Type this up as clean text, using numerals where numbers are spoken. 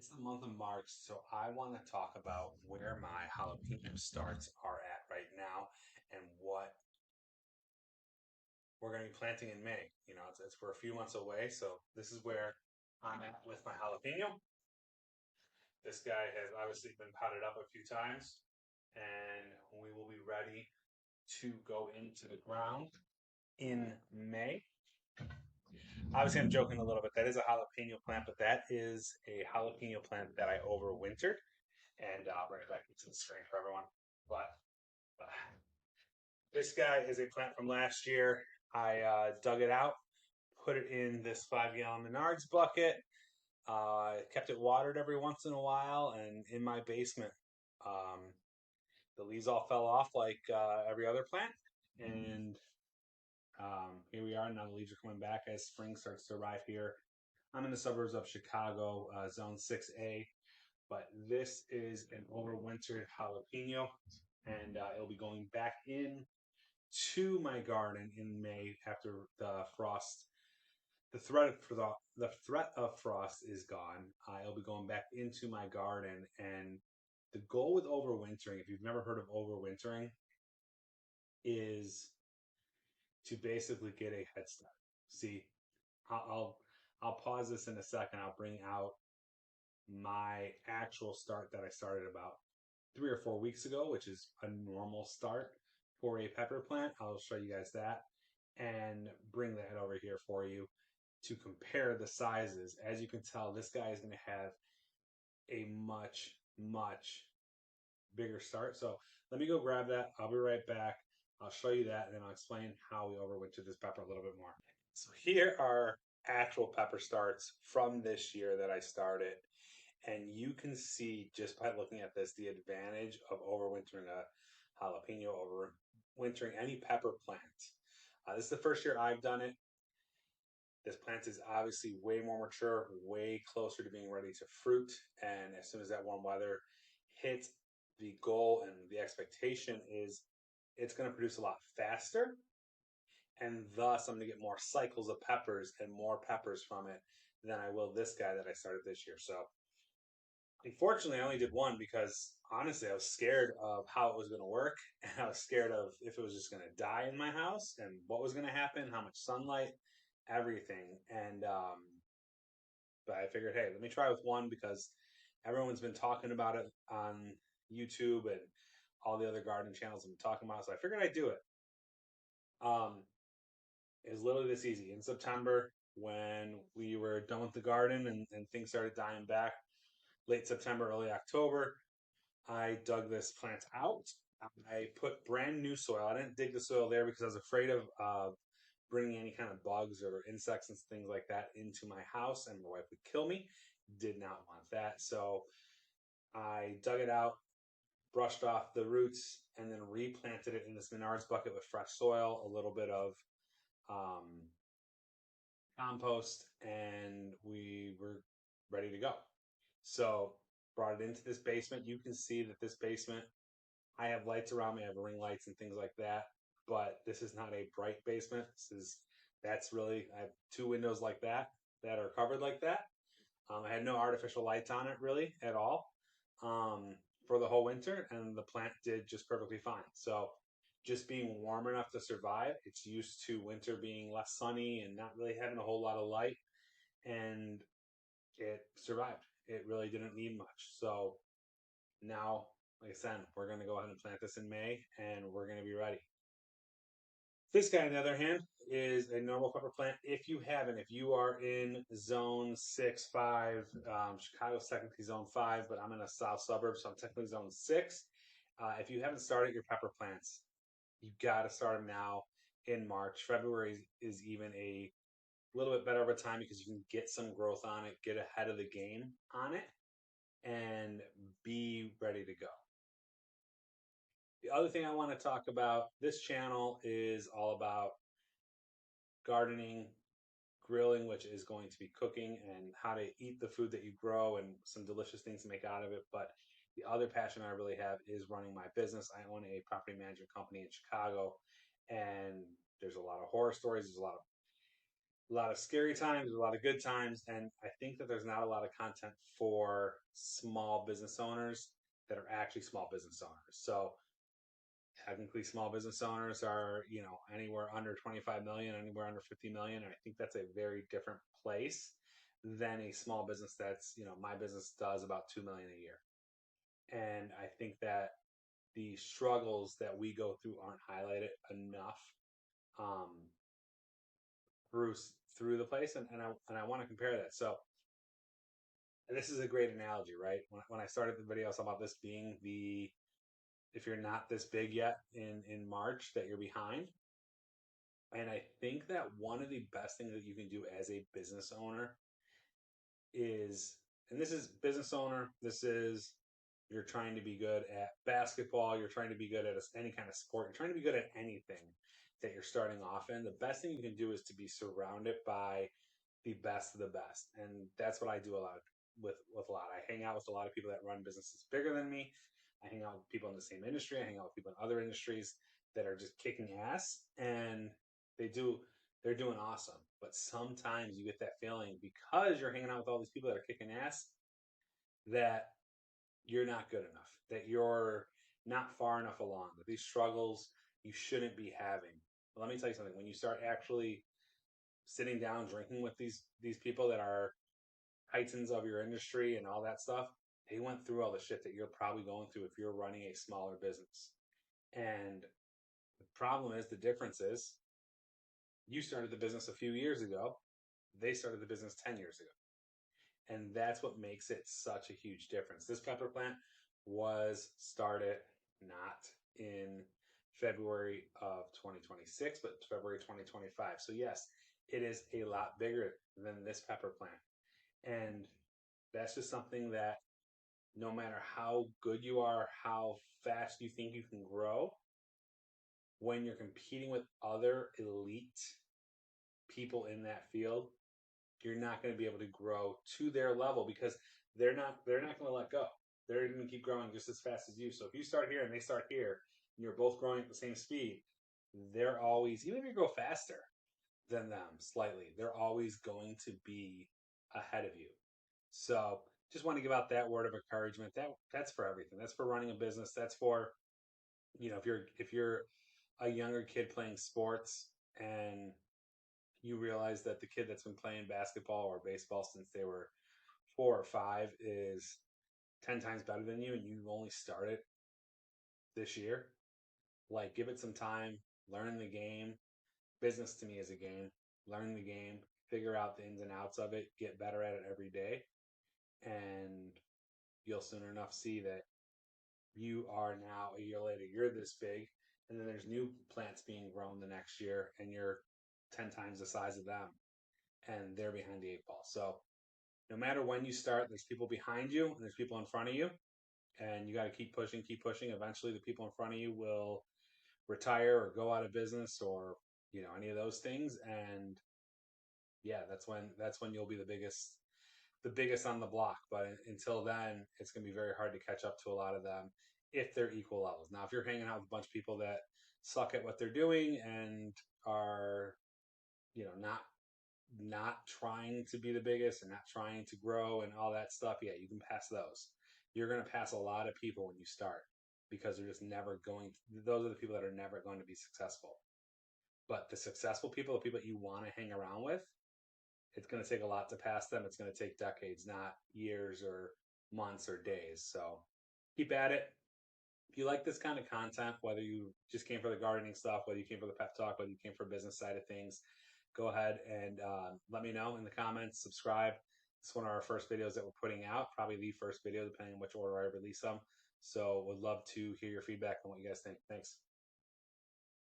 It's the month of March, so I want to talk about where my jalapeno starts are at right now and what we're going to be planting in May. We're a few months away, so this is where I'm at with my jalapeno. This guy has obviously been potted up a few times, and we will be ready to go into the ground in May. Obviously, I'm joking a little bit. That is a jalapeno plant, but that is a jalapeno plant that I overwintered. And I'll bring it back into the screen for everyone. But uh, this guy is a plant from last year. I dug it out, put it in this 5 gallon Menards bucket, kept it watered every once in a while, and in my basement, um, the leaves all fell off like every other plant. And here we are. Now the leaves are coming back as spring starts to arrive here. I'm in the suburbs of Chicago, Zone 6A, but this is an overwintered jalapeno, and it'll be going back in to my garden in May after the frost. The threat of frost is gone. It'll be going back into my garden, and the goal with overwintering, if you've never heard of overwintering, is to basically get a head start. See, I'll I'll, I'll pause this in a second. I'll bring out my actual start that I started about 3 or 4 weeks ago, which is a normal start for a pepper plant. I'll show you guys that and bring that over here for you to compare the sizes. As you can tell, this guy is going to have a much bigger start. So let me go grab that. I'll be right back. I'll show you that, and then I'll explain how we overwintered this pepper a little bit more. So here are actual pepper starts from this year that I started. And you can see just by looking at this the advantage of overwintering a jalapeno, overwintering any pepper plant. This is the first year I've done it. This plant is obviously way more mature, way closer to being ready to fruit. And as soon as that warm weather hits, the goal and the expectation is it's going to produce a lot faster. And thus, I'm going to get more cycles of peppers and more peppers from it than I will this guy that I started this year. So unfortunately, I only did one because honestly, I was scared of how it was going to work, and I was scared of if it was just going to die in my house and what was going to happen, how much sunlight, everything. And but I figured, hey, let me try with one because everyone's been talking about it on YouTube and all the other garden channels have been talking about it. So I figured I'd do it. Um, it was literally this easy in September when we were done with the garden and things started dying back. Late September, early October, I dug this plant out. I put brand new soil. I didn't dig the soil there because I was afraid of bringing any kind of bugs or insects and things like that into my house, and my wife would kill me. Did not want that. So I dug it out, brushed off the roots, and then replanted it in this Menards bucket with fresh soil, a little bit of um, compost, and we were ready to go. So brought it into this basement. You can see that this basement, I have lights around me. I have ring lights and things like that. But this is not a bright basement. That's really, I have two windows like that are covered like that. I had no artificial lights on it really at all um, for the whole winter, and the plant did just perfectly fine. So just being warm enough to survive. It's used to winter being less sunny and not really having a whole lot of light, and it survived. It really didn't need much. So now, like I said, we're going to go ahead and plant this in May, and we're going to be ready. This guy, on the other hand, is a normal pepper plant. If you are in zone 6, 5, Chicago's technically zone 5, but I'm in a south suburb, so I'm technically zone 6. If you haven't started your pepper plants, you got to start them now in March. February is even a little bit better of a time because you can get some growth on it, get ahead of the game on it, and be ready to go. The other thing I want to talk about, this channel is all about gardening, grilling, which is going to be cooking and how to eat the food that you grow and some delicious things to make out of it. But the other passion I really have is running my business. I own a property management company in Chicago, and there's a lot of horror stories. There's a lot of a lot of scary times, a lot of good times, and I think that there's not a lot of content for small business owners that are actually small business owners. So technically small business owners are, anywhere under 25 million, anywhere under 50 million. And I think that's a very different place than a small business that's, my business does about 2 million a year. And I think that the struggles that we go through aren't highlighted enough um, through through the place, and I want to compare that. So, and this is a great analogy, right? When I started the video, I was talking about this being the if you're not this big yet in March, that you're behind. And I think that one of the best things that you can do as a business owner is, and this is business owner, this is you're trying to be good at basketball, you're trying to be good at any kind of sport, you're trying to be good at anything that you're starting off in. The best thing you can do is to be surrounded by the best of the best. And that's what I do a lot with a lot. I hang out with a lot of people that run businesses bigger than me. I hang out with people in the same industry. I hang out with people in other industries that are just kicking ass, and they're doing awesome. But sometimes you get that feeling because you're hanging out with all these people that are kicking ass that you're not good enough, that you're not far enough along, that these struggles you shouldn't be having. But let me tell you something. When you start actually sitting down drinking with these people that are titans of your industry and all that stuff, they went through all the shit that you're probably going through if you're running a smaller business. And the problem is, the difference is, you started the business a few years ago, they started the business 10 years ago. And that's what makes it such a huge difference. This pepper plant was started not in February of 2026, but February 2025. So yes, it is a lot bigger than this pepper plant. And that's just something that no matter how good you are, how fast you think you can grow, when you're competing with other elite people in that field, you're not going to be able to grow to their level because they're not going to let go. They're going to keep growing just as fast as you. So if you start here and they start here, and you're both growing at the same speed, they're always, even if you grow faster than them slightly, they're always going to be ahead of you. So just want to give out that word of encouragement. That's for everything. That's for running a business. That's for, if you're a younger kid playing sports and you realize that the kid that's been playing basketball or baseball since they were 4 or 5 is 10 times better than you, and you only started this year, like, give it some time, learn the game. Business to me is a game. Learn the game, figure out the ins and outs of it, get better at it every day, and you'll soon enough see that you are now, a year later, you're this big, and then there's new plants being grown the next year, and you're 10 times the size of them, and they're behind the 8 ball. So no matter when you start, there's people behind you and there's people in front of you, and you got to keep pushing, keep pushing. Eventually, the people in front of you will retire or go out of business, or any of those things, and yeah, that's when you'll be the biggest on the block. But until then, it's going to be very hard to catch up to a lot of them if they're equal levels. Now, if you're hanging out with a bunch of people that suck at what they're doing and are, not trying to be the biggest and not trying to grow and all that stuff, yeah, you can pass those. You're going to pass a lot of people when you start because they're just never going. Those are the people that are never going to be successful. But the successful people, the people that you want to hang around with, it's going to take a lot to pass them. It's going to take decades, not years or months or days. So keep at it. If you like this kind of content, whether you just came for the gardening stuff, whether you came for the pep talk, whether you came for business side of things, go ahead and let me know in the comments. Subscribe. It's one of our first videos that we're putting out, probably the first video, depending on which order I release them. So would love to hear your feedback on what you guys think. Thanks.